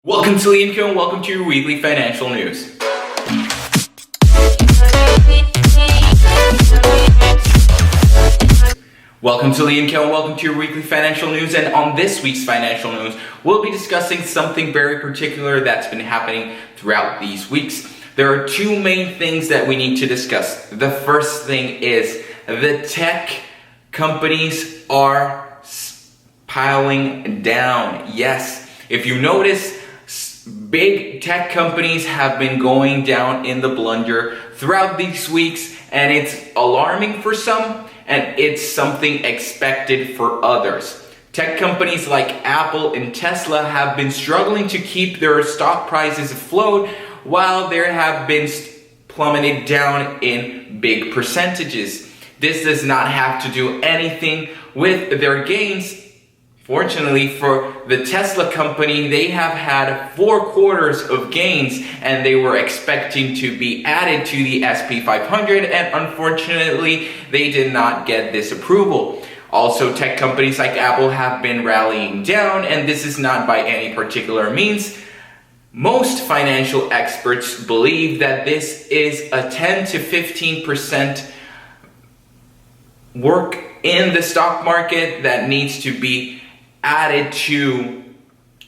Welcome to LeonCo and welcome to your weekly financial news. Welcome to LeonCo and welcome to your weekly financial news, and on this week's financial news, we'll be discussing something very particular that's been happening throughout these weeks. There are two main things that we need to discuss. The first thing is the tech companies are piling down. Yes, if you notice, big tech companies have been going down in the plunger throughout these weeks, and it's alarming for some, and it's something expected for others. Tech companies like Apple and Tesla have been struggling to keep their stock prices afloat, while there have been plummeted down in big percentages. This does not have to do anything with their gains. Fortunately for the Tesla company, they have had 4 quarters of gains, and they were expecting to be added to the SP 500, and unfortunately they did not get this approval. Also, tech companies like Apple have been rallying down, and this is not by any particular means. Most financial experts believe that this is a 10 to 15% work in the stock market that needs to be added to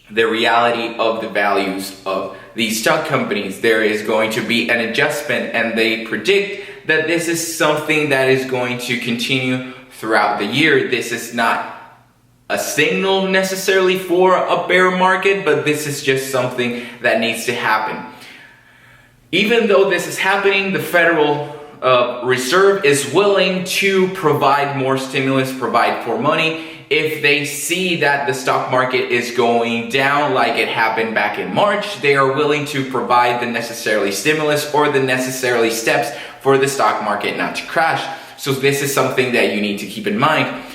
the reality of the values of these stock companies. There is going to be an adjustment, and they predict that this is something that is going to continue throughout the year. This is not a signal necessarily for a bear market, but this is just something that needs to happen. Even though this is happening, the Federal Reserve is willing to provide more stimulus, provide more money. If they see that the stock market is going down like it happened back in March, they are willing to provide the necessary stimulus or the necessary steps for the stock market not to crash. So this is something that you need to keep in mind.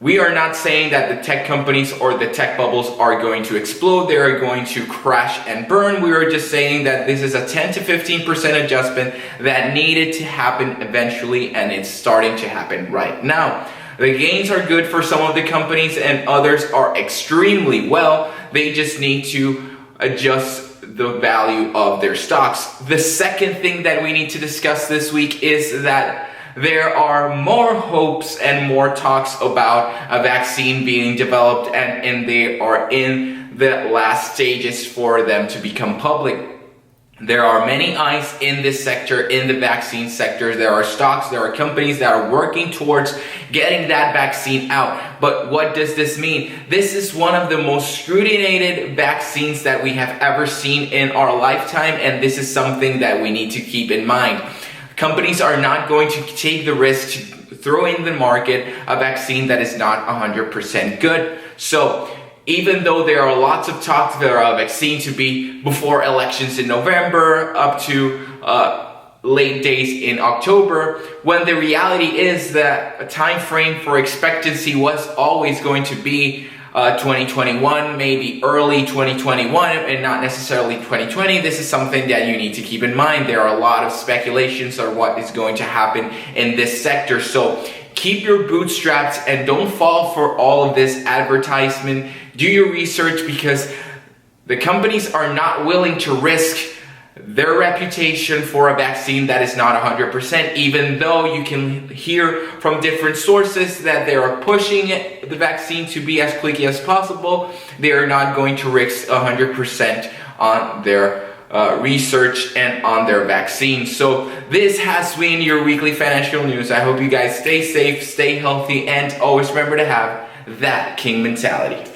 We are not saying that the tech companies or the tech bubbles are going to explode. They are going to crash and burn. We are just saying that this is a 10 to 15% adjustment that needed to happen eventually, and it's starting to happen right now. The gains are good for some of the companies, and others are extremely well. They just need to adjust the value of their stocks. The second thing that we need to discuss this week is that there are more hopes and more talks about a vaccine being developed, and they are in the last stages for them to become public. There are many eyes in this sector, in the vaccine sector. There are stocks, there are companies that are working towards getting that vaccine out. But what does this mean? This is one of the most scrutinized vaccines that we have ever seen in our lifetime, and this is something that we need to keep in mind. Companies are not going to take the risk to throw in the market a vaccine that is not 100% good. So even though there are lots of talks for a vaccine to be before elections in November up to late days in October, when the reality is that a time frame for expectancy was always going to be 2021, maybe early 2021, and not necessarily 2020. This is something that you need to keep in mind. There are a lot of speculations on what is going to happen in this sector. So keep your bootstraps and don't fall for all of this advertisement. Do your research, because the companies are not willing to risk their reputation for a vaccine that is not 100%, even though you can hear from different sources that they are pushing the vaccine to be as quickly as possible. They are not going to risk 100% on their research and on their vaccine. So this has been your weekly financial news. I hope you guys stay safe, stay healthy, and always remember to have that king mentality.